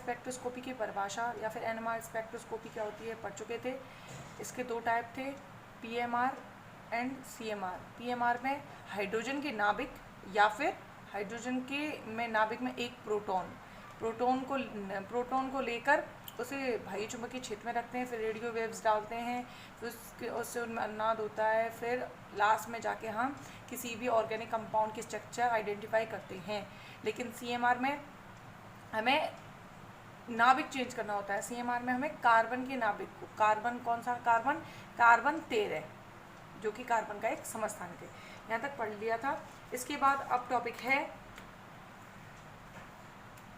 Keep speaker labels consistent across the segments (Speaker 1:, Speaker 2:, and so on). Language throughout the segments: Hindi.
Speaker 1: स्पेक्ट्रोस्कोपी की परिभाषा या फिर एनएमआर स्पेक्ट्रोस्कोपी क्या होती है पढ़ चुके थे। इसके दो टाइप थे, पीएमआर एंड सीएमआर। पीएमआर में हाइड्रोजन के नाभिक या फिर हाइड्रोजन के में नाभिक में एक प्रोटॉन को लेकर उसे बाह्य चुंबकीय क्षेत्र में रखते हैं, फिर रेडियो वेव्स डालते हैं, फिर उससे उनमें अनुनाद होता है, फिर लास्ट में जाके हम किसी भी ऑर्गेनिक कंपाउंड की स्ट्रक्चर आइडेंटिफाई करते हैं। लेकिन सीएमआर में हमें नाभिक चेंज करना होता है। सीएमआर में हमें कार्बन के नाभिक को, कार्बन कौन सा कार्बन 13 जो कि कार्बन का एक समस्थानिक है। यहाँ तक पढ़ लिया था। इसके बाद अब टॉपिक है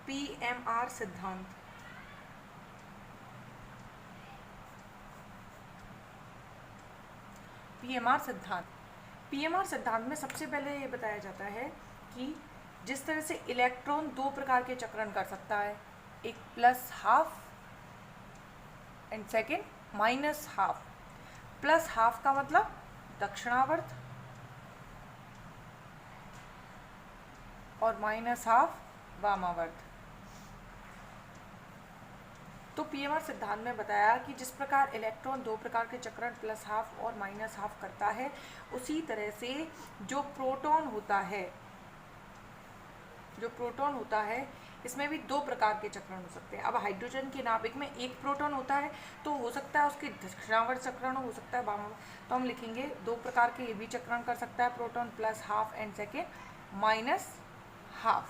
Speaker 1: पीएमआर सिद्धांत। पीएमआर सिद्धांत में सबसे पहले ये बताया जाता है कि जिस तरह से इलेक्ट्रॉन दो प्रकार के चक्रण कर सकता है, एक +12 एंड सेकेंड -12। +12 का मतलब दक्षिणावर्त और -12 वामावर्त। तो पीएमआर सिद्धांत में बताया कि जिस प्रकार इलेक्ट्रॉन दो प्रकार के चक्रण +12 और -12 करता है, उसी तरह से जो प्रोटॉन होता है इसमें भी दो प्रकार के चक्रण हो सकते हैं। अब हाइड्रोजन के नाभिक में एक प्रोटॉन होता है तो हो सकता है उसके दक्षिणावर्त चक्रण हो सकता है वामावर्त। तो हम लिखेंगे दो प्रकार के ये भी चक्रण कर सकता है प्रोटॉन, +12 एंड सेकेंड -12।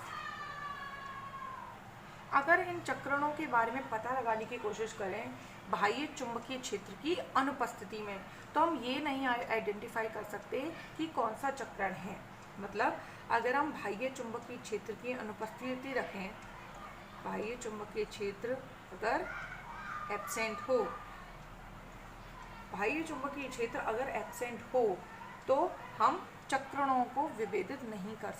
Speaker 1: अगर इन चक्रणों के बारे में पता लगाने की कोशिश करें बाह्य चुंबकीय क्षेत्र की अनुपस्थिति में, तो हम ये नहीं आइडेंटिफाई कर सकते कि कौन सा चक्रण है। मतलब अगर हम बाह्य चुंबकीय क्षेत्र की अनुपस्थिति रखें, बाह्य चुंबकीय क्षेत्र अगर एब्सेंट हो, बाह्य चुंबकीय क्षेत्र अगर एब्सेंट हो तो हम चक्रणों को विभेदित नहीं कर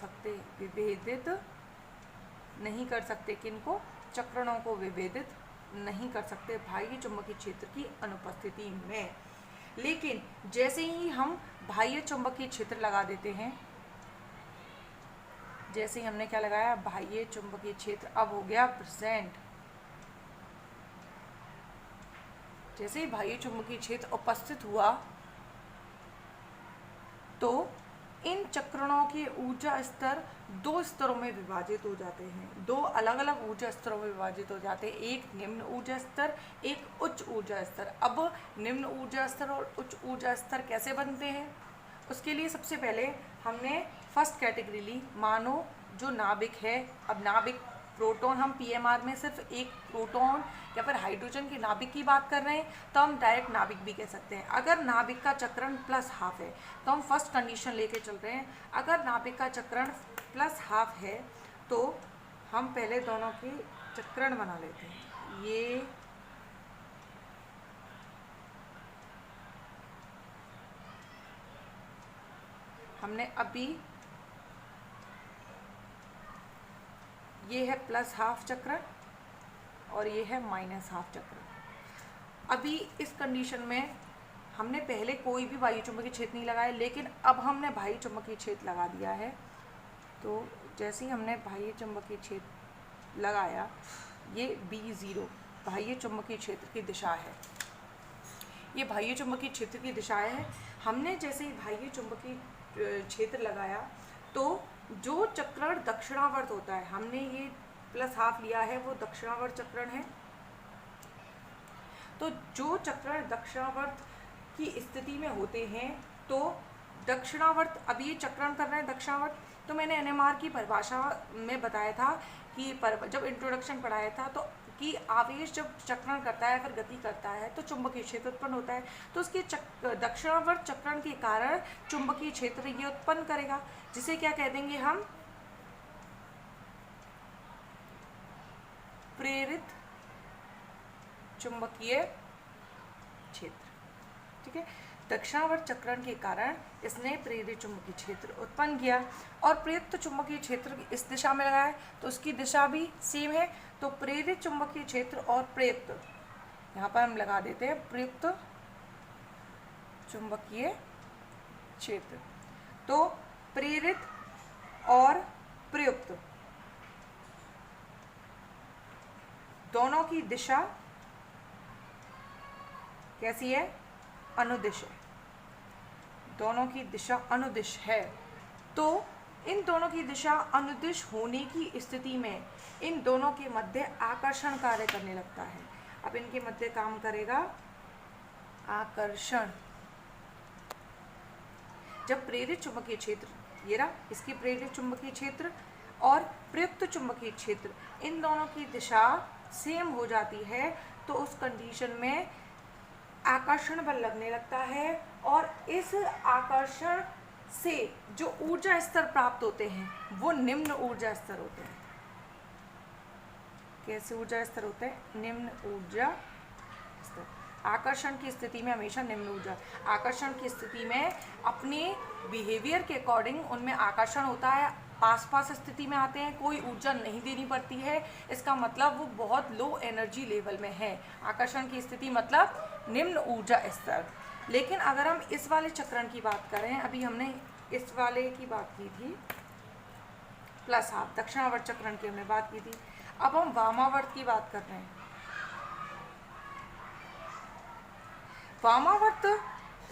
Speaker 1: सकते। किनको? चक्रणों को विभेदित नहीं कर सकते बाह्य चुंबकीय क्षेत्र की अनुपस्थिति में। लेकिन जैसे ही हम बाह्य चुंबकीय क्षेत्र लगा देते हैं, जैसे ही हमने क्या लगाया, बाह्य चुंबकीय क्षेत्र अब हो गया प्रेजेंट। जैसे ही बाह्य चुंबकीय क्षेत्र उपस्थित हुआ तो इन चक्रणों के ऊर्जा स्तर दो स्तरों में विभाजित हो जाते हैं, दो अलग अलग ऊर्जा स्तरों में विभाजित हो जाते हैं, एक निम्न ऊर्जा स्तर, एक उच्च ऊर्जा स्तर। अब निम्न ऊर्जा स्तर और उच्च ऊर्जा स्तर कैसे बनते हैं, उसके लिए सबसे पहले हमने फर्स्ट कैटेगरी ली। मानो जो नाभिक है, अब नाभिक प्रोटॉन, हम पीएमआर में सिर्फ एक प्रोटॉन या फिर हाइड्रोजन के नाभिक की बात कर रहे हैं तो हम डायरेक्ट नाभिक भी कह सकते हैं। अगर नाभिक का चक्रण +12 है तो हम फर्स्ट कंडीशन लेके चल रहे हैं। अगर नाभिक का चक्रण +12 है तो हम पहले दोनों के चक्रण बना लेते हैं। ये हमने अभी, ये है +12 चक्रण और ये है -12 चक्रण। अभी इस कंडीशन में हमने पहले कोई भी बाह्य चुंबकीय क्षेत्र नहीं लगाया, लेकिन अब हमने बाह्य चुंबकीय क्षेत्र लगा दिया है। तो जैसे ही हमने बाह्य चुंबकीय क्षेत्र लगाया, ये B0 बाह्य चुंबकीय क्षेत्र की दिशा है, ये बाह्य चुंबकीय क्षेत्र की दिशा है। हमने जैसे ही बाह्य चुंबकीय क्षेत्र लगाया तो जो चक्रण दक्षिणावर्त होता है, हमने ये +12 लिया है, वो दक्षिणावर्त चक्रण है। तो जो चक्रण दक्षिणावर्त की स्थिति में होते हैं तो दक्षिणावर्त, अब ये चक्रण कर रहे हैं दक्षिणावर्त, तो मैंने एनएमआर की परिभाषा में बताया था कि जब इंट्रोडक्शन पढ़ाया था तो कि आवेश जब चक्रण करता है फिर गति करता है तो चुंबकीय क्षेत्र उत्पन्न होता है। तो उसके दक्षिणावर्त चक्रण के कारण चुंबकीय क्षेत्र ये उत्पन्न करेगा, जिसे क्या कह देंगे हम, प्रेरित चुंबकीय क्षेत्र। ठीक है, दक्षिणावर्त चक्रण के कारण इसने प्रेरित चुंबकीय क्षेत्र उत्पन्न किया और प्रयुक्त चुंबकीय क्षेत्र इस दिशा में लगाया तो उसकी दिशा भी सेम है। तो प्रेरित चुंबकीय क्षेत्र और प्रयुक्त, यहाँ पर हम लगा देते हैं प्रयुक्त चुंबकीय क्षेत्र। तो प्रेरित और प्रयुक्त दोनों की दिशा कैसी है? अनुदिश है। दोनों की दिशा अनुदिश है। तो इन दोनों की दिशा अनुदिश होने की स्थिति में इन दोनों के मध्य आकर्षण कार्य करने लगता है। अब इनके मध्य काम करेगा आकर्षण। जब प्रेरित चुंबकीय क्षेत्र, ये रहा इसकी प्रेरित चुंबकीय क्षेत्र और प्रयुक्त चुंबकीय क्षेत्र, इन दोनों की दिशा सेम हो जाती है, तो उस कंडीशन में आकर्षण बल लगने लगता है और इस आकर्षण से जो ऊर्जा स्तर प्राप्त होते हैं वो निम्न ऊर्जा स्तर होते हैं। कैसे ऊर्जा स्तर होते हैं? निम्न ऊर्जा स्तर। आकर्षण की स्थिति में हमेशा निम्न ऊर्जा, आकर्षण की स्थिति में अपने बिहेवियर के अकॉर्डिंग उनमें आकर्षण होता है, पास पास स्थिति में आते हैं, कोई ऊर्जा नहीं देनी पड़ती है, इसका मतलब वो बहुत लो एनर्जी लेवल में है। आकर्षण की स्थिति मतलब निम्न ऊर्जा स्तर। लेकिन अगर हम इस वाले चक्रण की बात करें, अभी हमने इस वाले की बात की थी प्लस हाफ, दक्षिणावर्त चक्रण की हमने बात की थी, अब हम वामावर्त की बात कर रहे हैं। वामावर्त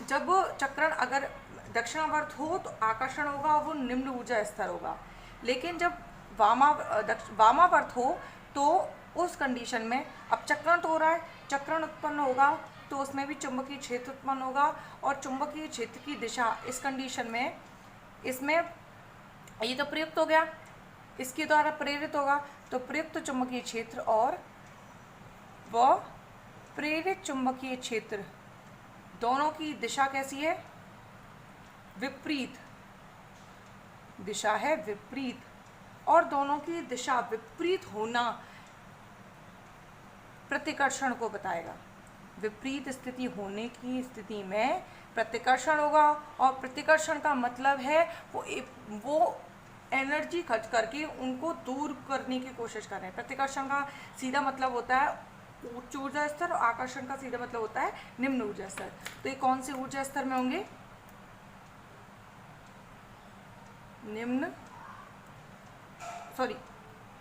Speaker 1: जब चक्रण अगर दक्षिणावर्त हो तो आकर्षण होगा, वो निम्न ऊर्जा स्तर होगा। लेकिन जब वामावर्त हो तो उस कंडीशन में अब चक्रण तो हो रहा है, चक्रण उत्पन्न होगा तो उसमें भी चुंबकीय क्षेत्र उत्पन्न होगा और चुंबकीय क्षेत्र की दिशा इस कंडीशन में, इसमें ये तो प्रयुक्त हो गया, इसके द्वारा प्रेरित होगा, तो प्रयुक्त चुंबकीय क्षेत्र और वह प्रेरित चुंबकीय क्षेत्र दोनों की दिशा कैसी है? विपरीत दिशा है, विपरीत। और दोनों की दिशा विपरीत होना प्रतिकर्षण को बताएगा। विपरीत स्थिति होने की स्थिति में प्रतिकर्षण होगा और प्रतिकर्षण का मतलब है वो एनर्जी खर्च करके उनको दूर करने की कोशिश कर रहे हैं। प्रतिकर्षण का सीधा मतलब होता है उच्च ऊर्जा स्तर और आकर्षण का सीधा मतलब होता है निम्न ऊर्जा स्तर। तो ये कौन से ऊर्जा स्तर में होंगे?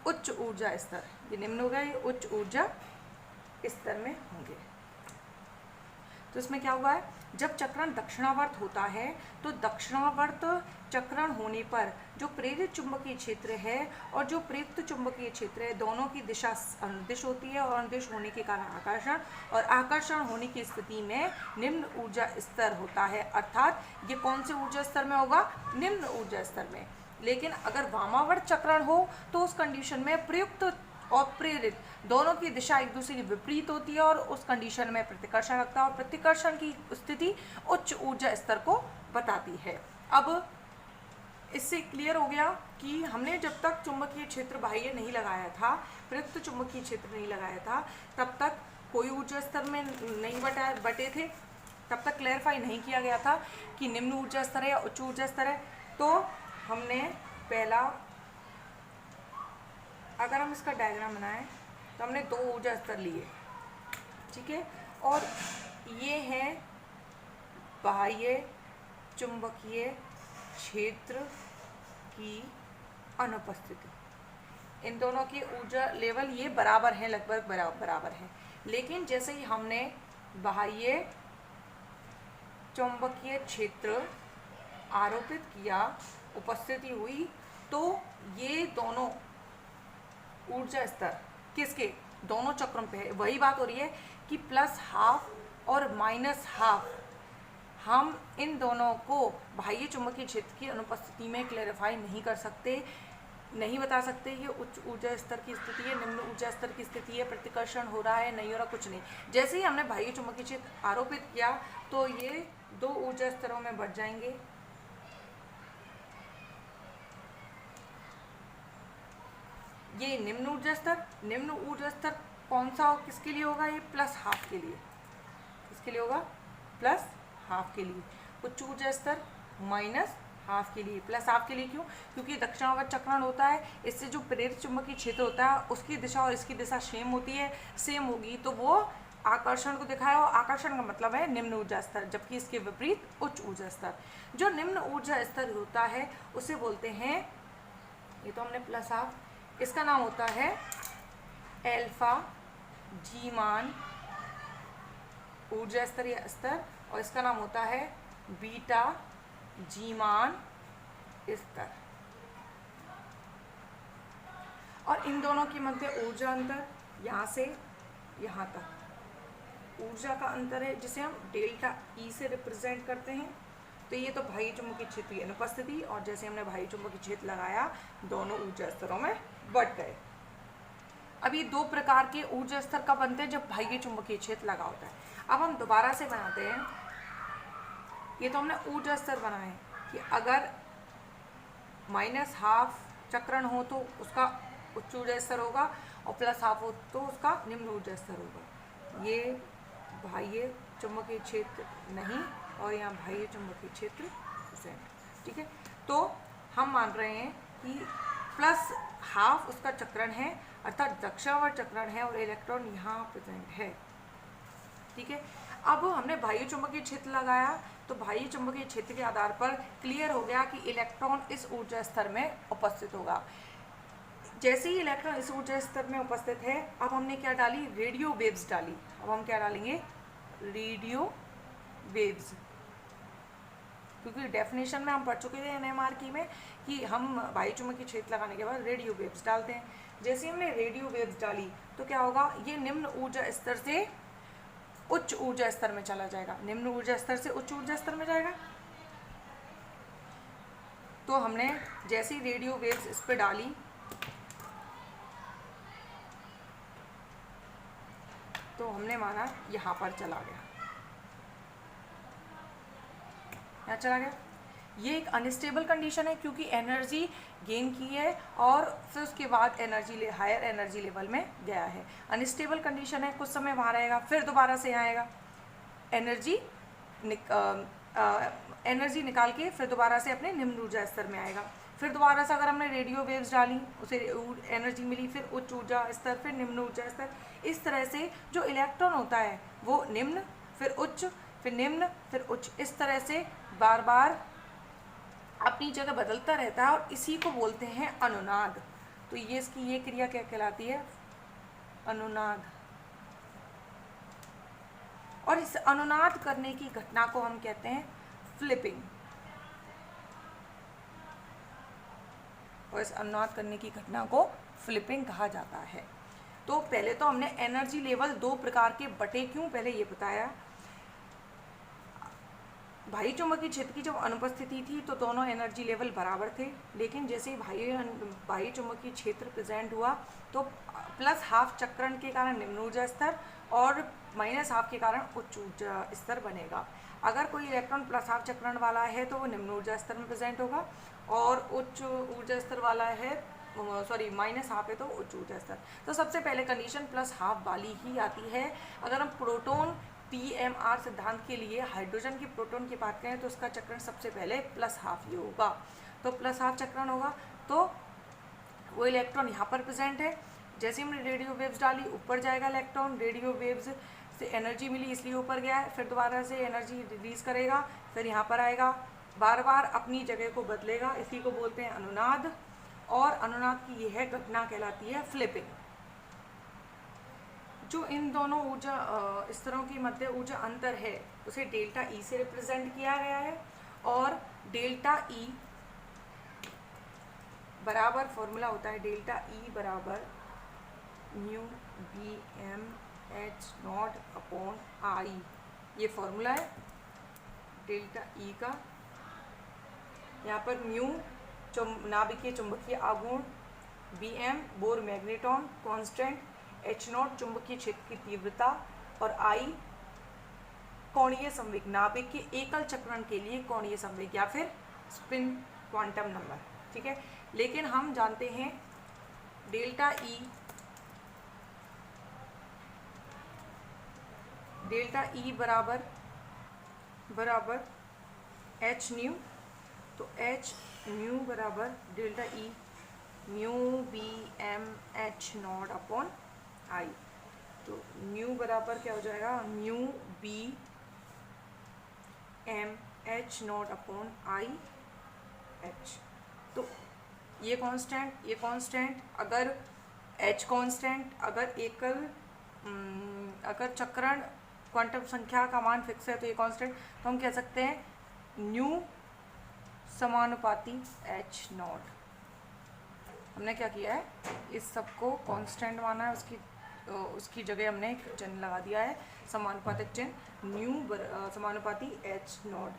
Speaker 1: उच्च ऊर्जा स्तर। ये निम्न हो गया, ये उच्च ऊर्जा स्तर में होंगे। तो इसमें क्या हुआ है, जब चक्रण दक्षिणावर्त होता है तो दक्षिणावर्त चक्रण होने पर जो प्रेरित चुंबकीय क्षेत्र है और जो प्रयुक्त चुंबकीय क्षेत्र है दोनों की दिशा अनुदिश होती है और अनुदिश होने के कारण आकर्षण, और आकर्षण होने की स्थिति में निम्न ऊर्जा स्तर होता है। अर्थात ये कौन से ऊर्जा स्तर में होगा? निम्न ऊर्जा स्तर में। लेकिन अगर वामावर्त चक्रण हो तो उस कंडीशन में प्रयुक्त और प्रेरित दोनों की दिशा एक दूसरे की विपरीत होती है और उस कंडीशन में प्रतिकर्षण लगता है और प्रतिकर्षण की स्थिति उच्च ऊर्जा स्तर को बताती है। अब इससे क्लियर हो गया कि हमने जब तक चुंबकीय क्षेत्र बाह्य नहीं लगाया था, प्रयुक्त चुंबकीय क्षेत्र नहीं लगाया था, तब तक कोई ऊर्जा स्तर में नहीं बटे थे, तब तक क्लैरिफाई नहीं किया गया था कि निम्न ऊर्जा स्तर है या उच्च ऊर्जा स्तर है। तो हमने पहला, अगर हम इसका डायग्राम बनाएं तो हमने दो ऊर्जा स्तर लिए, ठीक है, और ये है बाह्य चुंबकीय क्षेत्र की अनुपस्थिति। इन दोनों की ऊर्जा लेवल ये बराबर है, लगभग बराबर है। लेकिन जैसे ही हमने बाह्य चुंबकीय क्षेत्र आरोपित किया, उपस्थिति हुई, तो ये दोनों ऊर्जा स्तर किसके? दोनों चक्रों पे है। वही बात हो रही है कि प्लस हाफ और माइनस हाफ, हम इन दोनों को बाह्य चुंबकीय क्षेत्र की अनुपस्थिति में क्लैरिफाई नहीं कर सकते, नहीं बता सकते ये उच्च ऊर्जा स्तर की स्थिति है, निम्न ऊर्जा स्तर की स्थिति है, प्रतिकर्षण हो रहा है, नहीं हो रहा, कुछ नहीं। जैसे ही हमने बाह्य चुंबकीय क्षेत्र आरोपित किया तो ये दो ऊर्जा स्तरों में बढ़ जाएंगे। ये निम्न ऊर्जा स्तर, निम्न ऊर्जा स्तर कौन सा किसके लिए होगा? ये प्लस हाफ के लिए। किसके लिए होगा? प्लस हाफ के लिए। उच्च ऊर्जा स्तर माइनस हाफ के लिए। प्लस हाफ के लिए क्यों? क्योंकि दक्षिणावर्त चक्रण होता है, इससे जो प्रेरित चुंबकीय क्षेत्र होता है उसकी दिशा और इसकी दिशा सेम होती है, सेम होगी तो वो आकर्षण को दिखाया, और आकर्षण का मतलब है निम्न ऊर्जा स्तर, जबकि इसके विपरीत उच्च ऊर्जा स्तर। जो निम्न ऊर्जा स्तर होता है उसे बोलते हैं, ये तो हमने प्लस हाफ, इसका नाम होता है एल्फा जीमान ऊर्जा स्तर या स्तर, और इसका नाम होता है बीटा जीमान स्तर। और इन दोनों के मध्य ऊर्जा अंतर यहाँ से यहाँ तक ऊर्जा का अंतर है, जिसे हम डेल्टा ई से रिप्रेजेंट करते हैं। तो ये तो बाह्य चुंबकीय क्षेत्र की अनुपस्थिति, और जैसे हमने बाह्य चुंबकीय क्षेत्र लगाया दोनों ऊर्जा स्तरों में बट गए। अब ये दो प्रकार के ऊर्जा स्तर कब बनते हैं? जब बाह्य चुंबकीय क्षेत्र लगा होता है। अब हम दोबारा से बनाते हैं। ये तो हमने ऊर्जा स्तर बनाए कि अगर -½ चक्रण हो तो उसका उच्च ऊर्जा स्तर होगा, और +½ हो तो उसका निम्न ऊर्जा स्तर होगा। ये बाह्य चुंबकीय क्षेत्र नहीं, और यहाँ बाह्य चुंबकीय क्षेत्र प्रेजेंट, ठीक है। तो हम मान रहे हैं कि +½ उसका चक्रण है, अर्थात दक्षिणावर्त चक्रण है, और इलेक्ट्रॉन यहाँ प्रेजेंट है, ठीक है। अब हमने बाह्य चुंबकीय क्षेत्र लगाया, तो बाह्य चुंबकीय क्षेत्र के आधार पर क्लियर हो गया कि इलेक्ट्रॉन इस ऊर्जा स्तर में उपस्थित होगा। जैसे ही इलेक्ट्रॉन इस ऊर्जा स्तर में उपस्थित है, अब हमने क्या डाली? रेडियो वेव्स डाली। अब हम क्या डालेंगे? रेडियो वेव्स, क्योंकि डेफिनेशन में हम पढ़ चुके थे NMR की में कि हम बाह्य चुंबकीय क्षेत्र लगाने के बाद रेडियो वेव्स डालते हैं। जैसे हमने रेडियो वेव्स डाली तो क्या होगा? ये निम्न ऊर्जा स्तर से उच्च ऊर्जा स्तर में चला जाएगा, निम्न ऊर्जा स्तर से उच्च ऊर्जा स्तर में जाएगा। तो हमने जैसे ही रेडियो वेव्स इस पे डाली तो हमने माना यहाँ पर चला गया, यहाँ चला गया। ये एक अनस्टेबल कंडीशन है, क्योंकि एनर्जी गेन की है और फिर उसके बाद हायर एनर्जी लेवल में गया है। अनस्टेबल कंडीशन है, कुछ समय वहाँ रहेगा, फिर दोबारा से यहाँ आएगा, एनर्जी निकाल के फिर दोबारा से अपने निम्न ऊर्जा स्तर में आएगा। फिर दोबारा से अगर हमने रेडियो वेव्स डाली, उसे एनर्जी मिली, फिर उच्च ऊर्जा स्तर, फिर निम्न ऊर्जा स्तर। इस तरह से जो इलेक्ट्रॉन होता है वो निम्न, फिर उच्च, फिर निम्न, फिर उच्च, इस तरह से बार बार अपनी जगह बदलता रहता है, और इसी को बोलते हैं अनुनाद। तो ये इसकी ये क्रिया क्या कहलाती है? अनुनाद। और इस अनुनाद करने की घटना को हम कहते हैं फ्लिपिंग। और इस अनुनाद करने की घटना को फ्लिपिंग कहा जाता है। तो पहले तो हमने एनर्जी लेवल दो प्रकार के बटे क्यों, पहले ये बताया। बाह्य चुंबकीय क्षेत्र की जब अनुपस्थिति थी तो दोनों एनर्जी लेवल बराबर थे, लेकिन जैसे ही बाह्य चुंबकीय क्षेत्र प्रेजेंट हुआ तो +½ चक्रण के कारण निम्न ऊर्जा स्तर और -½ के कारण उच्च ऊर्जा स्तर बनेगा। अगर कोई इलेक्ट्रॉन +½ चक्रण वाला है तो वो निम्न ऊर्जा स्तर में प्रेजेंट होगा, और उच्च ऊर्जा स्तर वाला है -½ है तो उच्च ऊर्जा स्तर। तो सबसे पहले कंडीशन +½ वाली ही आती है। अगर हम प्रोटॉन PMR सिद्धांत के लिए हाइड्रोजन की प्रोटॉन की बात करें तो उसका चक्रण सबसे पहले +½ ही होगा। तो +½ चक्रण होगा तो वो इलेक्ट्रॉन यहाँ पर प्रेजेंट है। जैसे हमने रेडियो वेव्स डाली, ऊपर जाएगा इलेक्ट्रॉन, रेडियो वेव्स से एनर्जी मिली इसलिए ऊपर गया है, फिर दोबारा से एनर्जी रिलीज करेगा, फिर यहाँ पर आएगा, बार बार अपनी जगह को बदलेगा, इसी को बोलते हैं अनुनाद। और अनुनाद की यह घटना कहलाती है फ्लिपिंग। जो इन दोनों ऊर्जा स्तरों के मध्य ऊर्जा अंतर है उसे डेल्टा ई से रिप्रेजेंट किया गया है, और डेल्टा ई बराबर फॉर्मूला होता है डेल्टा ई बराबर μBmH0/I। ये फॉर्मूला है डेल्टा ई का। यहाँ पर म्यू नाभिकीय चुंबकीय आघूर्ण, Bm bore magneton constant, H0 चुंबकीय क्षेत्र की तीव्रता, और I कोणीय संवेग, नाभिक के एकल चक्रण के लिए कोणीय संवेग या फिर स्पिन क्वांटम नंबर, ठीक है। लेकिन हम जानते हैं डेल्टा ई बराबर H न्यू, तो H न्यू बराबर डेल्टा ई μBmH0/I। तो न्यू बराबर क्या हो जाएगा? μBmH0/IH। तो ये कांस्टेंट, अगर H कांस्टेंट, अगर एकल अगर चक्रण क्वांटम संख्या का मान फिक्स है तो ये कांस्टेंट, तो हम कह सकते हैं न्यू समानुपाती एच नॉट। हमने क्या किया है, इस सब को कांस्टेंट माना है, उसकी जगह हमने एक चिन्ह लगा दिया है, समानुपातिक चिन्ह न्यू समानुपाती एच नॉट।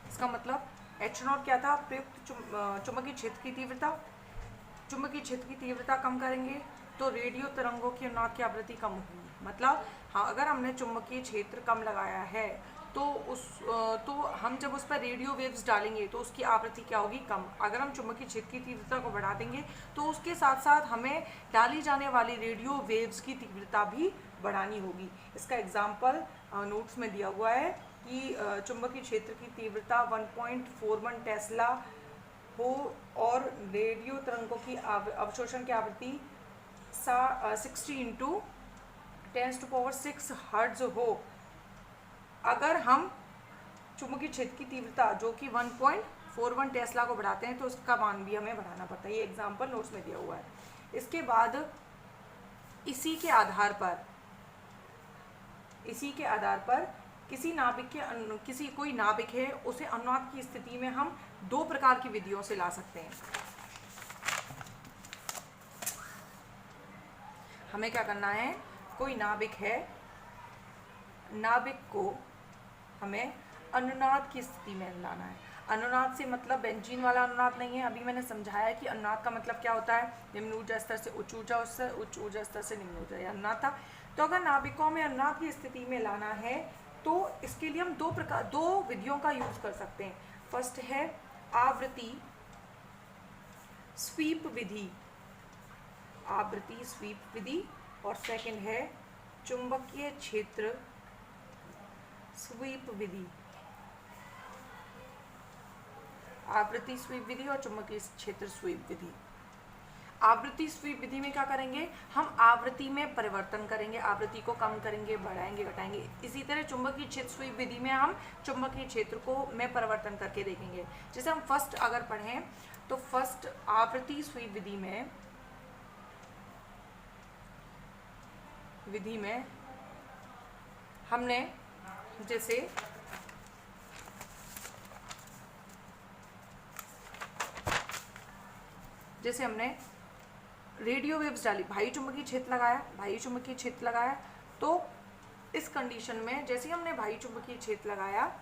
Speaker 1: इसका मतलब एच नॉट क्या था, प्रयुक्त चुंबकीय क्षेत्र की तीव्रता। चुंबकीय क्षेत्र की तीव्रता कम करेंगे तो रेडियो तरंगों की अनुनाद की आवृत्ति कम होगी। मतलब हाँ, अगर हमने चुंबकीय क्षेत्र कम लगाया है तो हम जब उस पर रेडियो वेव्स डालेंगे तो उसकी आवृत्ति क्या होगी, कम। अगर हम चुंबकीय क्षेत्र की तीव्रता को बढ़ा देंगे तो उसके साथ साथ हमें डाली जाने वाली रेडियो वेव्स की तीव्रता भी बढ़ानी होगी। इसका एग्जाम्पल नोट्स में दिया हुआ है कि चुंबकीय क्षेत्र की तीव्रता 1.41 टेस्ला हो और रेडियो तरंगों की अवशोषण की आवृत्ति 60 इंटू 10⁻⁶ हर्ट्ज हो। अगर हम चुंबकीय क्षेत्र की तीव्रता जो कि 1.41 टेस्ला को बढ़ाते हैं तो उसका मान भी हमें बढ़ाना पड़ता है। ये एग्जाम्पल नोट्स में दिया हुआ है। इसके बाद इसी के आधार पर कोई नाभिक है, उसे अनुनाद की स्थिति में हम दो प्रकार की विधियों से ला सकते हैं। हमें क्या करना है, कोई नाभिक है, नाभिक को हमें अनुनाद की स्थिति में लाना है। अनुनाद से मतलब बेंजीन वाला अनुनाद नहीं है। अभी मैंने समझाया कि अनुनाद का मतलब क्या होता है, निम्न ऊर्जा स्तर से उच्च ऊर्जा स्तर, उच्च ऊर्जा स्तर से निम्न ऊर्जा, यह अनुनाद था। तो अगर नाभिकों में अनुनाद की स्थिति में लाना है तो इसके लिए हम दो विधियों का यूज कर सकते हैं। फर्स्ट है आवृत्ति स्वीप विधि, आवृत्ति स्वीप विधि, और सेकंड है चुंबकीय क्षेत्र स्वीप विधि। आवृत्ति स्वीप विधि और चुंबकीय क्षेत्र स्वीप विधि। आवृत्ति स्वीप विधि में क्या करेंगे, हम आवृत्ति में परिवर्तन करेंगे, आवृत्ति को कम करेंगे, बढ़ाएंगे, घटाएंगे। इसी तरह चुंबकीय क्षेत्र स्वीप विधि में हम चुंबकीय क्षेत्र को में परिवर्तन करके देखेंगे। जैसे हम फर्स्ट अगर पढ़ें तो फर्स्ट आवृत्ति स्वीप विधि में हमने जैसे हमने रेडियो वेव्स डाली, बाह्य चुंबकीय क्षेत्र लगाया, तो इस कंडीशन में जैसे हमने बाह्य चुंबकीय क्षेत्र लगाया,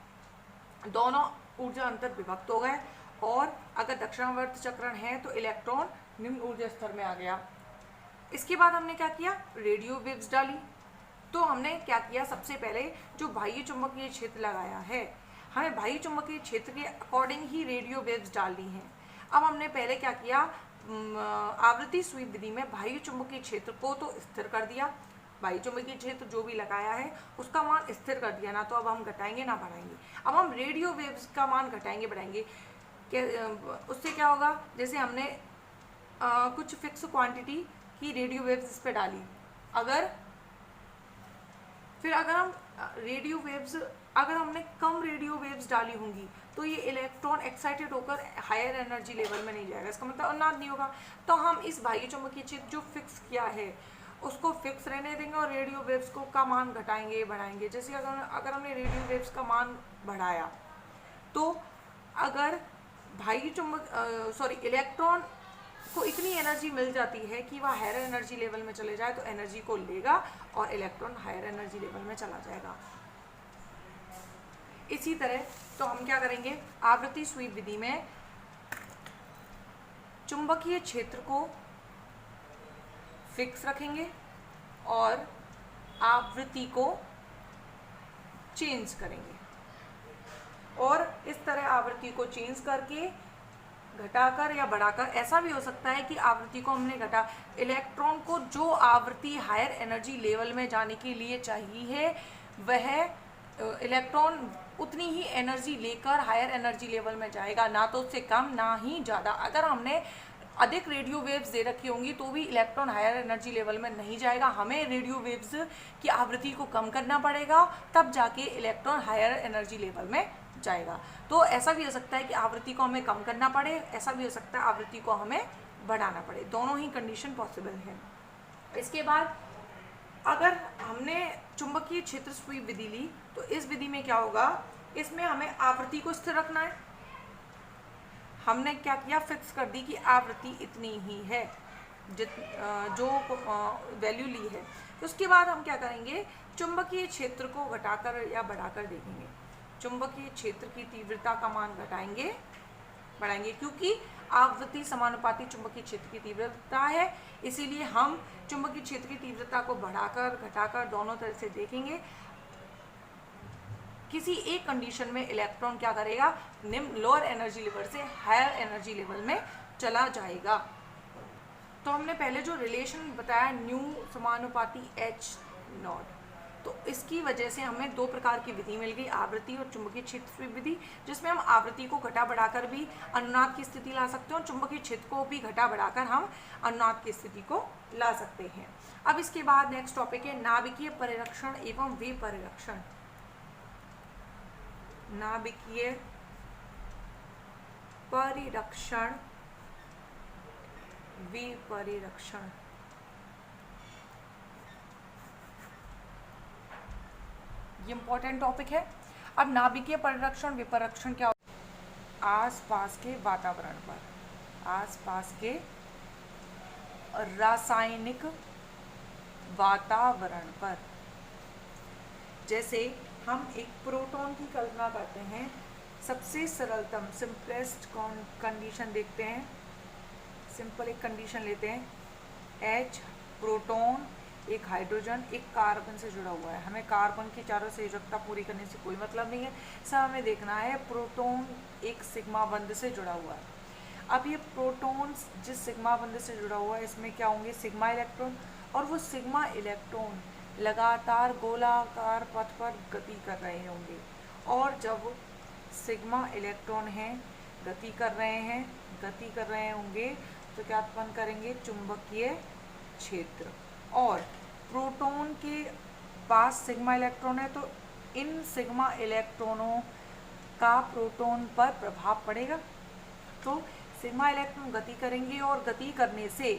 Speaker 1: दोनों ऊर्जा अंतर विभक्त हो गए, और अगर दक्षिणावर्त चक्रण है तो इलेक्ट्रॉन निम्न ऊर्जा स्तर में आ गया। इसके बाद हमने क्या किया, रेडियो वेव्स डाली। तो हमने क्या किया, सबसे पहले जो बाह्य चुंबकीय क्षेत्र लगाया है, हमें बाह्य चुंबकीय क्षेत्र के अकॉर्डिंग ही रेडियो वेव्स डालनी है। अब हमने पहले क्या किया, आवृत्ति स्वीप विधि में बाह्य चुंबकीय क्षेत्र को तो स्थिर कर दिया, बाह्य चुंबकीय क्षेत्र जो भी लगाया है उसका मान स्थिर कर दिया ना, तो अब हम घटाएंगे ना बढ़ाएंगे। अब हम रेडियो वेव्स का मान घटाएंगे बढ़ाएंगे, उससे क्या होगा, जैसे हमने कुछ फिक्स क्वांटिटी की रेडियो वेव्स इस पर डाली, अगर हम रेडियो वेव्स, अगर हमने कम रेडियो वेव्स डाली होंगी तो ये इलेक्ट्रॉन एक्साइटेड होकर हायर एनर्जी लेवल में नहीं जाएगा, इसका मतलब अनुनाद नहीं होगा। तो हम इस बाह्य चुंबकीय क्षेत्र जो फिक्स किया है उसको फिक्स रहने देंगे और रेडियो वेव्स को का मान घटाएंगे बढ़ाएंगे। जैसे अगर हमने रेडियो वेव्स का मान बढ़ाया तो अगर इलेक्ट्रॉन को इतनी एनर्जी मिल जाती है कि वह हायर एनर्जी लेवल में चले जाए तो एनर्जी को लेगा और इलेक्ट्रॉन हायर एनर्जी लेवल में चला जाएगा। इसी तरह तो हम क्या करेंगे, आवृत्ति स्वीप विधि में चुंबकीय क्षेत्र को फिक्स रखेंगे और आवृत्ति को चेंज करेंगे, और इस तरह आवृत्ति को चेंज करके घटाकर या बढ़ाकर, ऐसा भी हो सकता है कि आवृत्ति को हमने इलेक्ट्रॉन को जो आवृत्ति हायर एनर्जी लेवल में जाने के लिए चाहिए वह इलेक्ट्रॉन उतनी ही एनर्जी लेकर हायर एनर्जी लेवल में जाएगा, ना तो उससे कम ना ही ज़्यादा। अगर हमने अधिक रेडियो वेव्स दे रखी होंगी तो भी इलेक्ट्रॉन हायर एनर्जी लेवल में नहीं जाएगा, हमें रेडियो वेव्स की आवृत्ति को कम करना पड़ेगा, तब जाके इलेक्ट्रॉन हायर एनर्जी लेवल में जाएगा। तो ऐसा भी हो सकता है कि आवृत्ति को हमें कम करना पड़े, ऐसा भी हो सकता है आवृत्ति को हमें बढ़ाना पड़े, दोनों ही कंडीशन पॉसिबल है। इसके बाद अगर हमने चुंबकीय क्षेत्र स्वीप विधि ली तो इस विधि में क्या होगा, इसमें हमें आवृत्ति को स्थिर रखना है। हमने क्या किया, फिक्स कर दी कि आवृत्ति इतनी ही है जो वैल्यू ली है। तो उसके बाद हम क्या करेंगे, चुंबकीय क्षेत्र को घटाकर या बढ़ाकर देखेंगे। चुंबकीय क्षेत्र की तीव्रता का मान घटाएंगे बढ़ाएंगे, क्योंकि आवृत्ति समानुपाती चुंबकीय क्षेत्र की तीव्रता है, इसीलिए हम चुंबकीय क्षेत्र की तीव्रता को बढ़ाकर घटाकर दोनों तरह से देखेंगे। किसी एक कंडीशन में इलेक्ट्रॉन क्या करेगा, निम्न लोअर एनर्जी लेवल से हायर एनर्जी लेवल में चला जाएगा। तो हमने पहले जो रिलेशन बताया न्यू समानुपाती एच नॉट, तो इसकी वजह से हमें दो प्रकार की विधि मिल गई, आवृत्ति और चुंबकीय क्षेत्र विधि, जिसमें हम आवृत्ति को घटा बढ़ाकर भी अनुनाद की स्थिति ला सकते हैं और चुंबकीय क्षेत्र को भी घटा बढ़ाकर हम अनुनाद की स्थिति को ला सकते हैं। अब इसके बाद नेक्स्ट टॉपिक है नाभिकीय परिरक्षण एवं विपरिरक्षण। नाभिकीय परिरक्षण विपरिरक्षण। ये इंपॉर्टेंट टॉपिक है। अब नाभिकीय परिरक्षण विपरिरक्षण क्या होता है, आसपास के वातावरण पर, आसपास के रासायनिक वातावरण पर। जैसे हम एक प्रोटॉन की कल्पना करते हैं, सबसे सरलतम सिंपलेस्ट कंडीशन देखते हैं, सिंपल एक कंडीशन लेते हैं, H प्रोटॉन, एक हाइड्रोजन, एक कार्बन से जुड़ा हुआ है। हमें कार्बन की चारों संयोजकता पूरी करने से कोई मतलब नहीं है, सब हमें देखना है प्रोटॉन एक सिग्मा बंध से जुड़ा हुआ है। अब ये प्रोटॉन जिस सिग्मा बंध से जुड़ा हुआ है, इसमें क्या होंगे, सिग्मा इलेक्ट्रॉन, और वो सिग्मा इलेक्ट्रॉन लगातार गोलाकार पथ पर गति कर रहे होंगे। और जब सिग्मा इलेक्ट्रॉन हैं गति कर रहे होंगे तो क्या उत्पन्न करेंगे, चुंबकीय क्षेत्र। और प्रोटॉन के पास सिग्मा इलेक्ट्रॉन है, तो इन सिग्मा इलेक्ट्रॉनों का प्रोटॉन पर प्रभाव पड़ेगा। तो सिग्मा इलेक्ट्रॉन गति करेंगे और गति करने से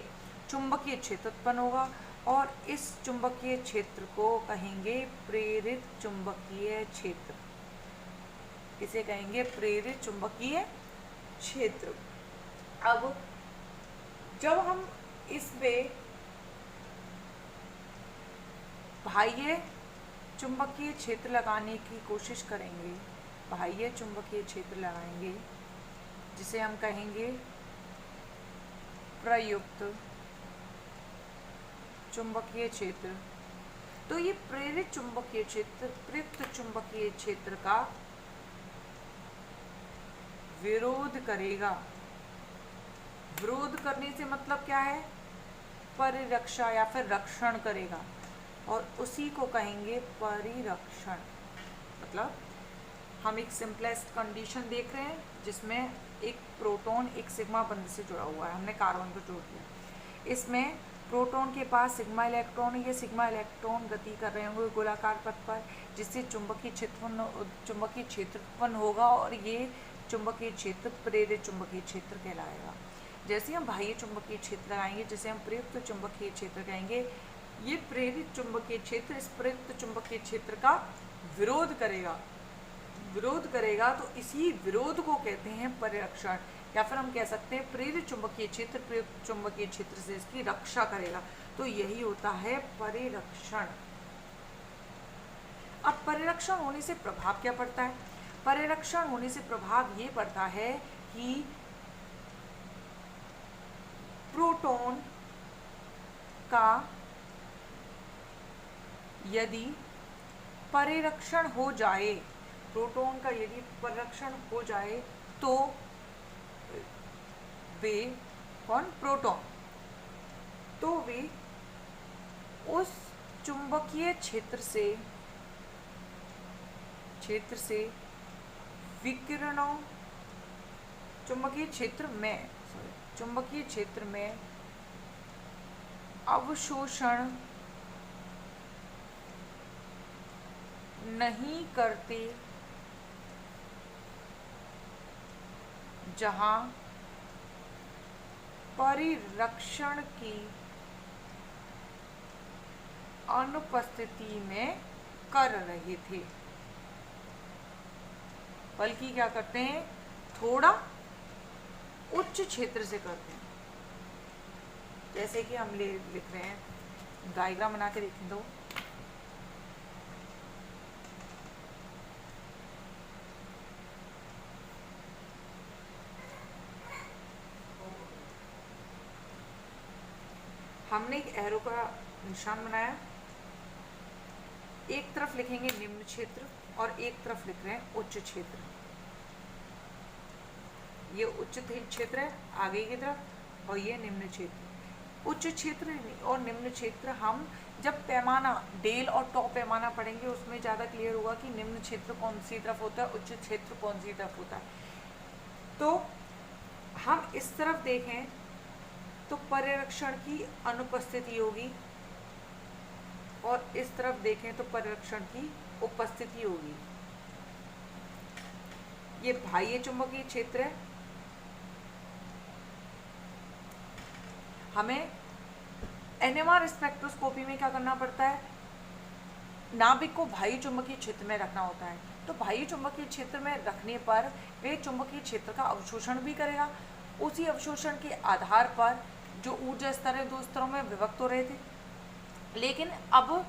Speaker 1: चुंबकीय क्षेत्र उत्पन्न होगा, और इस चुंबकीय क्षेत्र को कहेंगे प्रेरित चुंबकीय क्षेत्र। इसे कहेंगे प्रेरित चुंबकीय क्षेत्र। अब जब हम इसमें बाह्य चुंबकीय क्षेत्र लगाने की कोशिश करेंगे, बाह्य चुंबकीय क्षेत्र लगाएंगे, जिसे हम कहेंगे प्रयुक्त चुंबकीय क्षेत्र। तो ये प्रेरित चुंबकीय क्षेत्र प्रयुक्त चुंबकीय क्षेत्र का विरोध करेगा। विरोध करने से मतलब क्या है, परिरक्षा या फिर रक्षण करेगा, और उसी को कहेंगे परिरक्षण। मतलब हम एक सिंपलेस्ट कंडीशन देख रहे हैं जिसमें एक प्रोटॉन एक सिग्मा बंध से जुड़ा हुआ है, हमने कार्बन को जोड़ दिया। इसमें प्रोटॉन के पास सिग्मा इलेक्ट्रॉन, ये सिग्मा इलेक्ट्रॉन गति कर रहे होंगे गोलाकार पथ पर, जिससे चुंबकीय क्षेत्र उत्पन्न होगा, और ये चुंबकीय क्षेत्र प्रेरित चुंबकीय क्षेत्र कहलाएगा। जैसे हम बाह्य चुंबकीय क्षेत्र लगाएंगे, जिसे हम प्रयुक्त चुंबकीय क्षेत्र कहेंगे, ये प्रेरित चुंबकीय क्षेत्र इस प्रयुक्त चुंबकीय क्षेत्र का विरोध करेगा। तो इसी विरोध को कहते हैं परिरक्षण, या फिर हम कह सकते हैं प्रेरित चुंबकीय क्षेत्र प्रयुक्त चुंबकीय क्षेत्र से इसकी रक्षा करेगा। तो यही होता है परिरक्षण। अब परिरक्षण होने से प्रभाव क्या पड़ता है, परिरक्षण होने से प्रभाव ये पड़ता है कि प्रोटॉन का यदि परिरक्षण हो जाए, प्रोटॉन का यदि परिरक्षण हो जाए, तो वे प्रोटॉन, तो वे उस चुंबकीय क्षेत्र से विकिरणों चुंबकीय क्षेत्र में अवशोषण नहीं करते, जहां परिरक्षण की अनुपस्थिति में कर रहे थे, बल्कि क्या करते हैं, थोड़ा उच्च क्षेत्र से करते हैं। जैसे कि हम लिख रहे हैं, डायग्राम बना के देखें तो हमने एक एरो का निशान बनाया, एक तरफ लिखेंगे निम्न क्षेत्र और एक तरफ लिख रहे हैं उच्च क्षेत्र। ये उच्च क्षेत्र है आगे की तरफ और ये निम्न क्षेत्र। उच्च क्षेत्र और निम्न क्षेत्र हम जब पैमाना डेल और टॉप पैमाना पढ़ेंगे उसमें ज़्यादा क्लियर होगा कि निम्न क्षेत्र कौन सी तरफ होता है, उच्च क्षेत्र कौन सी तरफ होता है। तो हम इस तरफ देखें तो परिरक्षण की अनुपस्थिति होगी और इस तरफ देखें तो परिरक्षण की उपस्थिति होगी। ये बाह्य चुंबकीय क्षेत्र है। हमें एनएमआर स्पेक्ट्रोस्कोपी में क्या करना पड़ता है, नाभिक को बाह्य चुंबकीय क्षेत्र में रखना होता है। तो बाह्य चुंबकीय क्षेत्र में रखने पर वे चुंबकीय क्षेत्र का अवशोषण भी करेगा। उसी अवशोषण के आधार पर जो ऊर्जा स्तर है 2 स्तरों में विभक्त हो रहे थे। लेकिन अब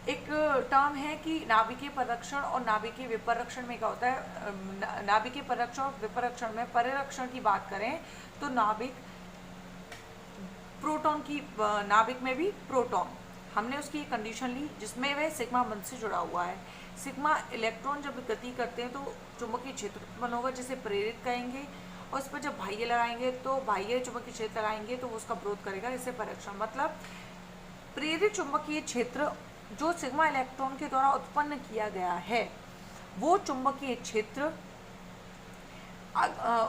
Speaker 1: एक टर्म है कि नाभिकीय परिरक्षण और नाभिकीय विपरीक्षण में क्या होता है। नाभिकीय परिरक्षण और विपरीक्षण में परिरक्षण की बात करें तो नाभिक प्रोटॉन की, नाभिक में भी प्रोटॉन, हमने उसकी कंडीशन ली जिसमें वह सिग्मा बंध से जुड़ा हुआ है। सिग्मा इलेक्ट्रॉन जब गति करते हैं तो चुंबकीय क्षेत्र उत्पन्न होगा जिसे प्रेरित कहेंगे, और उस पर जब बाह्य लगाएंगे तो बाह्य चुंबकीय क्षेत्र लगाएंगे तो उसका विरोध करेगा, इसे परिरक्षण। मतलब प्रेरित चुंबकीय क्षेत्र जो सिग्मा इलेक्ट्रॉन के द्वारा उत्पन्न किया गया है वो चुंबकीय क्षेत्र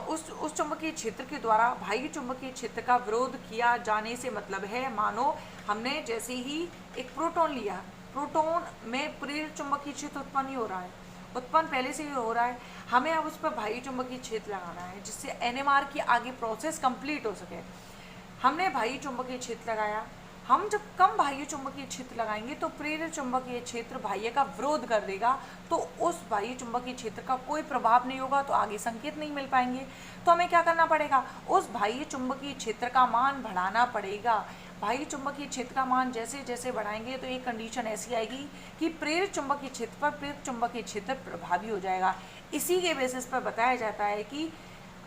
Speaker 1: उस चुंबकीय क्षेत्र के द्वारा बाह्य चुंबकीय क्षेत्र का विरोध किया जाने से मतलब है, मानो हमने जैसे ही एक प्रोटॉन लिया, प्रोटॉन में प्रेरित चुंबकीय क्षेत्र उत्पन्न ही हो रहा है, उत्पन्न पहले से ही हो रहा है, हमें अब उस पर बाह्य चुंबकीय क्षेत्र लगाना है जिससे एनएमआर की आगे प्रोसेस कंप्लीट हो सके। हमने बाह्य चुंबकीय क्षेत्र लगाया। हम जब कम बाह्य चुंबकीय क्षेत्र लगाएंगे तो प्रेरित चुंबकीय क्षेत्र बाह्य का विरोध कर देगा, तो उस बाह्य चुंबकीय क्षेत्र का कोई प्रभाव नहीं होगा, तो आगे संकेत नहीं मिल पाएंगे। तो हमें क्या करना पड़ेगा, उस बाह्य चुंबकीय क्षेत्र का मान बढ़ाना पड़ेगा। बाह्य चुंबकीय क्षेत्र का मान जैसे जैसे बढ़ाएंगे तो एक कंडीशन ऐसी आएगी कि प्रेरित चुंबकीय क्षेत्र पर प्रेरित चुंबकीय क्षेत्र प्रभावी हो जाएगा। इसी के बेसिस पर बताया जाता है कि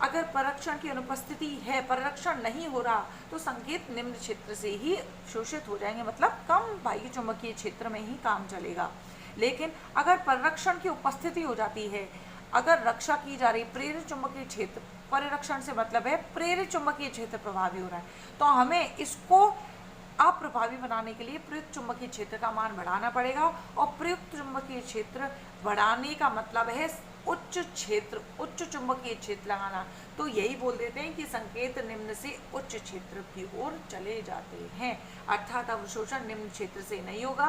Speaker 1: अगर परिरक्षण की अनुपस्थिति है, परिरक्षण नहीं हो रहा, तो संकेत निम्न क्षेत्र से ही शोषित हो जाएंगे, मतलब कम बाह्य चुंबकीय क्षेत्र में ही काम चलेगा। लेकिन अगर परिरक्षण की उपस्थिति हो जाती है, अगर रक्षा की जा रही प्रेरित चुंबकीय क्षेत्र, परिरक्षण से मतलब है प्रेरित चुंबकीय क्षेत्र प्रभावी हो रहा है, तो हमें इसको अप्रभावी बनाने के लिए प्रयुक्त चुंबकीय क्षेत्र का मान बढ़ाना पड़ेगा। और प्रयुक्त चुंबकीय क्षेत्र बढ़ाने का मतलब है उच्च क्षेत्र, उच्च चुंबकीय क्षेत्र लगाना। तो यही बोल देते हैं कि संकेत निम्न से उच्च क्षेत्र की ओर चले जाते हैं, अर्थात अवशोषण निम्न क्षेत्र से नहीं होगा।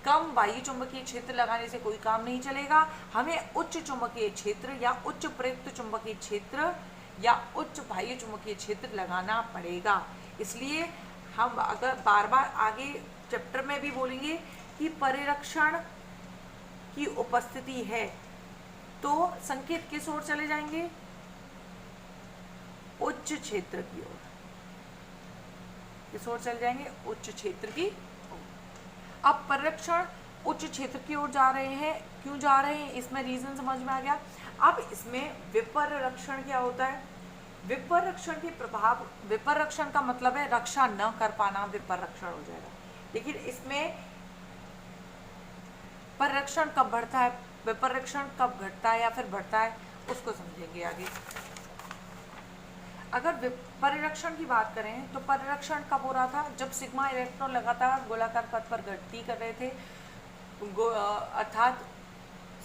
Speaker 1: कम बाह्य चुंबकीय क्षेत्र लगाने से कोई काम नहीं चलेगा, हमें उच्च चुंबकीय क्षेत्र या उच्च प्रयुक्त चुंबकीय क्षेत्र या उच्च बाह्य चुंबकीय क्षेत्र लगाना पड़ेगा। इसलिए हम अगर बार बार आगे चैप्टर में भी बोलेंगे कि परिरक्षण की उपस्थिति है तो संकेत किस ओर चले जाएंगे, उच्च क्षेत्र की ओर। किस ओर चले जाएंगे, उच्च क्षेत्र की ओर। अब परिरक्षण उच्च क्षेत्र की ओर जा रहे हैं, क्यों जा रहे हैं, इसमें रीजन समझ में आ गया। अब इसमें विपरीक्षण क्या होता है, विपरीक्षण के प्रभाव, विपरीक्षण का मतलब है रक्षा न कर पाना, विपरीक्षण हो जाएगा। लेकिन इसमें परिरक्षण कब बढ़ता है, विपरीक्षण कब घटता है या फिर बढ़ता है, उसको समझेंगे आगे। अगर परिरक्षण की बात करें तो परिरक्षण कब हो रहा था, जब सिग्मा इलेक्ट्रॉन लगातार गोलाकार पथ पर गति कर रहे थे, अर्थात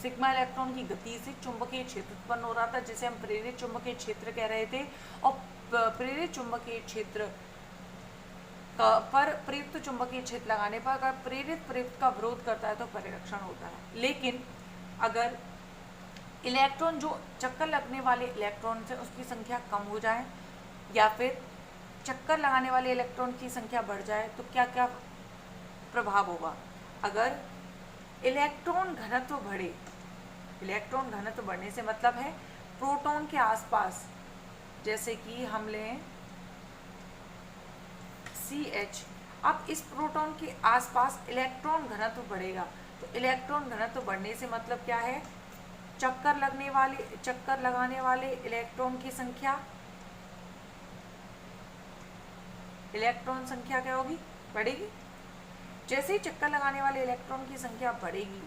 Speaker 1: सिग्मा इलेक्ट्रॉन की गति से चुंबकीय क्षेत्र उत्पन्न हो रहा था जिसे हम प्रेरित चुंबकीय क्षेत्र कह रहे थे। और प्रेरित चुंबकीय क्षेत्र पर प्रयुक्त चुंबकीय क्षेत्र लगाने पर अगर प्रयुक्त का विरोध करता है तो परिरक्षण होता है। लेकिन अगर इलेक्ट्रॉन, जो चक्कर लगने वाले इलेक्ट्रॉन से उसकी संख्या कम हो जाए या फिर चक्कर लगाने वाले इलेक्ट्रॉन की संख्या बढ़ जाए तो क्या क्या प्रभाव होगा। अगर इलेक्ट्रॉन घनत्व बढ़े, इलेक्ट्रॉन घनत्व बढ़ने से मतलब है प्रोटॉन के आसपास, जैसे कि हम लें CH, अब इस प्रोटॉन के आसपास इलेक्ट्रॉन घनत्व बढ़ेगा। तो इलेक्ट्रॉन घनत्व बढ़ने से मतलब क्या है, चक्कर लगाने वाले इलेक्ट्रॉन की संख्या, इलेक्ट्रॉन संख्या क्या होगी, बढ़ेगी। जैसे ही चक्कर लगाने वाले इलेक्ट्रॉन की संख्या बढ़ेगी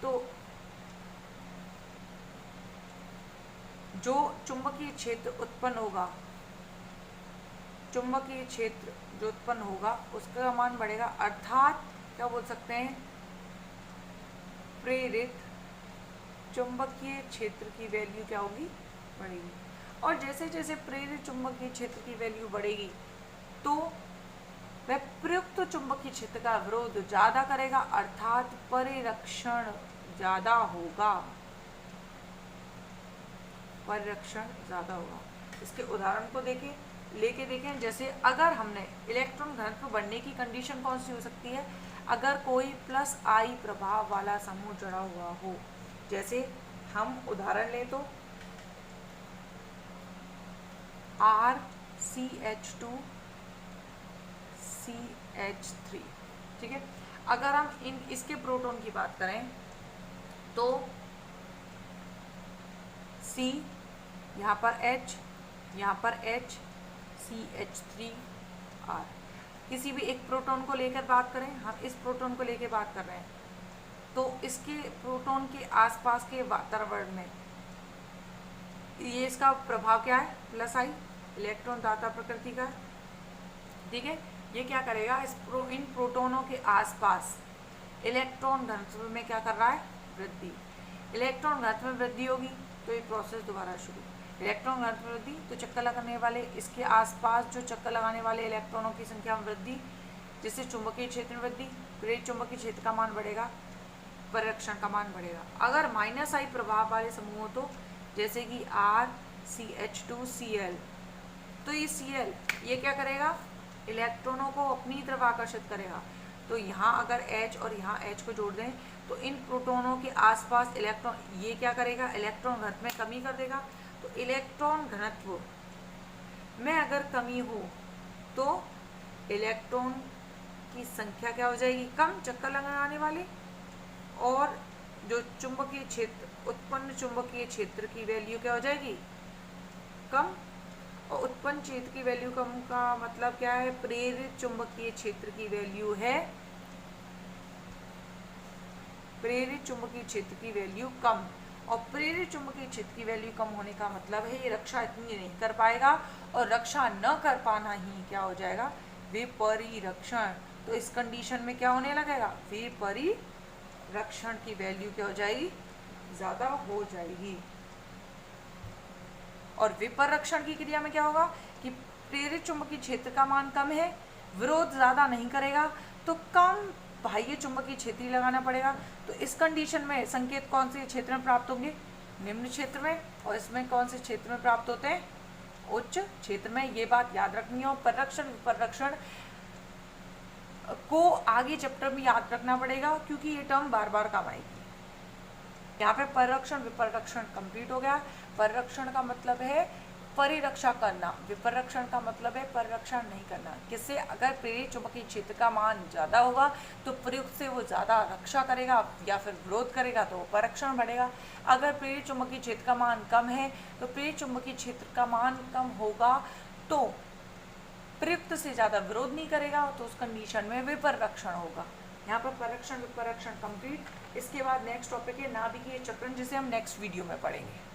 Speaker 1: तो जो चुंबकीय क्षेत्र उत्पन्न होगा, चुंबकीय क्षेत्र जो उत्पन्न होगा उसका मान बढ़ेगा, अर्थात क्या बोल सकते हैं, प्रेरित चुंबकीय क्षेत्र की वैल्यू क्या होगी, बढ़ेगी। और जैसे जैसे प्रेरित चुंबकीय क्षेत्र की वैल्यू बढ़ेगी तो वह प्रयुक्त चुंबकीय क्षेत्र का विरोध ज्यादा करेगा, अर्थात परिरक्षण ज्यादा होगा, परिरक्षण ज्यादा होगा। इसके उदाहरण को लेके देखें। जैसे अगर हमने इलेक्ट्रॉन घनत्व बढ़ने की कंडीशन कौन सी हो सकती है, अगर कोई +I प्रभाव वाला समूह जुड़ा हुआ हो। जैसे हम उदाहरण लें तो RCH2 CH3, ठीक है। अगर हम इसके प्रोटॉन की बात करें तो C, यहाँ पर H, यहाँ पर H, CH3R। किसी भी एक प्रोटॉन को लेकर बात करें, हम इस प्रोटॉन को लेकर बात कर रहे हैं, तो इसके प्रोटॉन के आसपास के वातावरण में ये इसका प्रभाव क्या है, +I, इलेक्ट्रॉन दाता प्रकृति का, ठीक है। ये क्या करेगा, इन प्रोटॉनों के आसपास इलेक्ट्रॉन घनत्व में क्या कर रहा है, वृद्धि। इलेक्ट्रॉन घनत्व में वृद्धि होगी तो ये प्रोसेस दोबारा शुरू। इलेक्ट्रॉन घनत्व में वृद्धि तो चक्कर लगाने वाले, इसके आसपास जो चक्कर लगाने वाले इलेक्ट्रॉनों की संख्या में वृद्धि, जिससे चुंबकीय क्षेत्र में वृद्धि, प्रेरित चुंबकीय क्षेत्र का मान बढ़ेगा, परिरक्षण का मान बढ़ेगा। अगर -I प्रभाव वाले समूह हो तो जैसे कि RCH2Cl, तो ये Cl ये क्या करेगा, इलेक्ट्रॉनों को अपनी तरफ आकर्षित करेगा। तो यहाँ अगर H और यहाँ H को जोड़ दें तो इन प्रोटॉनों के आसपास इलेक्ट्रॉन, ये क्या करेगा, इलेक्ट्रॉन घनत्व में कमी कर देगा। तो इलेक्ट्रॉन घनत्व में अगर कमी हो तो इलेक्ट्रॉन की संख्या क्या हो जाएगी, कम, चक्कर लगाने वाले, और जो चुंबकीय क्षेत्र, उत्पन्न चुंबकीय क्षेत्र की वैल्यू क्या हो जाएगी, कम। और उत्पन्न क्षेत्र की वैल्यू कम का मतलब क्या है, प्रेरित चुंबकीय क्षेत्र की वैल्यू है, प्रेरित चुंबकीय क्षेत्र की वैल्यू कम। और प्रेरित चुंबकीय क्षेत्र की वैल्यू कम होने का मतलब है ये रक्षा इतनी नहीं कर पाएगा, और रक्षा न कर पाना ही क्या हो जाएगा, विपरिरक्षण। तो इस कंडीशन में क्या होने लगेगा, विपरिरक्षण की वैल्यू क्या हो जाएगी, ज्यादा हो जाएगी। और विपरिरक्षण की क्रिया में क्या होगा कि प्रेरित चुंबकीय क्षेत्र का मान कम है, विरोध ज्यादा नहीं करेगा, तो कम बाह्य चुंबकीय क्षेत्र ही लगाना पड़ेगा। तो इस कंडीशन में संकेत कौन से क्षेत्र में प्राप्त होंगे, निम्न क्षेत्र में। और इसमें कौन से क्षेत्र में प्राप्त होते हैं, उच्च क्षेत्र में। ये बात याद रखनी है। परिरक्षण विपरिरक्षण को आगे चैप्टर में याद रखना पड़ेगा, क्योंकि ये टर्म बार बार काम आएगी। यहाँ पे परिरक्षण विपरिरक्षण कंप्लीट हो गया। परिरक्षण का मतलब है परिरक्षा करना, विपरिरक्षण का मतलब है परिरक्षण नहीं करना। किससे, अगर प्रेरित चुंबकीय क्षेत्र का मान ज़्यादा होगा तो प्रयुक्त से वो ज़्यादा रक्षा करेगा या फिर विरोध करेगा तो परिरक्षण बढ़ेगा। अगर प्रेरित चुंबकीय क्षेत्र का मान कम है तो प्रेरित चुंबकीय क्षेत्र का मान कम होगा तो प्रयुक्त से ज़्यादा विरोध नहीं करेगा, तो उस कंडीशन में विपरिरक्षण होगा। यहाँ पर परिरक्षण विपरिरक्षण कंप्लीट। इसके बाद नेक्स्ट टॉपिक है नाभिकीय चक्रण, जिसे हम नेक्स्ट वीडियो में पढ़ेंगे।